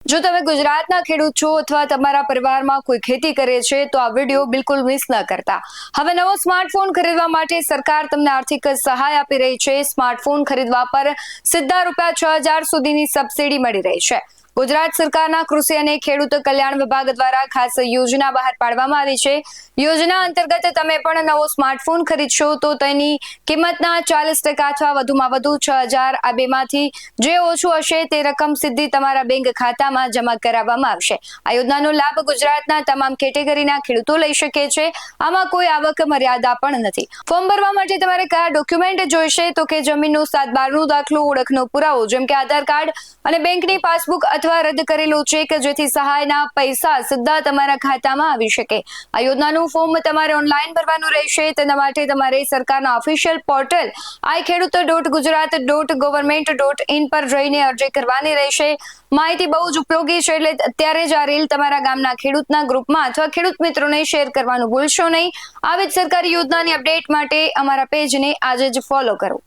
જો તમે ગુજરાતના ખેડૂત છો અથવા તમારા પરિવારમાં કોઈ ખેતી કરે છે તો આ વિડીયો બિલકુલ મિસ ન કરતા. હવે નવો સ્માર્ટફોન ખરીદવા માટે સરકાર તમને આર્થિક સહાય આપી રહી છે. સ્માર્ટફોન ખરીદવા પર સીધા ₹6,000 સુધીની સબસિડી મળી રહી છે. ગુજરાત સરકારના કૃષિ અને ખેડૂત કલ્યાણ વિભાગ દ્વારા ખાસ યોજના બહાર પાડવામાં આવી છે. યોજના અંતર્ગત તમે પણ નવો સ્માર્ટફોન ખરીદશો તો તેની કિંમતના 40% અથવા વધુમાં વધુ 6,000 આ બેમાંથી જે ઓછું હશે તે રકમ સીધી તમારા બેંક ખાતામાં જમા કરાવવામાં આવશે. આ યોજનાનો લાભ ગુજરાતના તમામ કેટેગરીના ખેડૂતો લઈ શકે છે. આમાં કોઈ આવક મર્યાદા પણ નથી. ફોર્મ ભરવા માટે તમારે કયા ડોક્યુમેન્ટ જોઈશે તો કે જમીનનો 7/12નો દાખલો, ઓળખનો પુરાવો જેમ કે આધાર કાર્ડ અને બેંકની પાસબુક અથવા રદ કરેલો ચેક, જેથી સહાયના પૈસા સીધા તમારા ખાતામાં આવી શકે. આ યોજનાનું ફોર્મ તમારે ઓનલાઈન ભરવાનું રહેશે. તેના માટે તમારે સરકારના ઓફિશિયલ પોર્ટલ iKheduta.gujarat.government.in પર જઈને અરજી કરવાની રહેશે. માહિતી બહુ જ ઉપયોગી છે, એટલે અત્યારે જ આ રીલ તમારા ગામના ખેડૂતના ગ્રુપમાં અથવા ખેડૂત મિત્રોને શેર કરવાનું ભૂલશો નહીં. આવી જ સરકારી યોજનાની અપડેટ માટે અમારા પેજને આજે જ ફોલો કરો.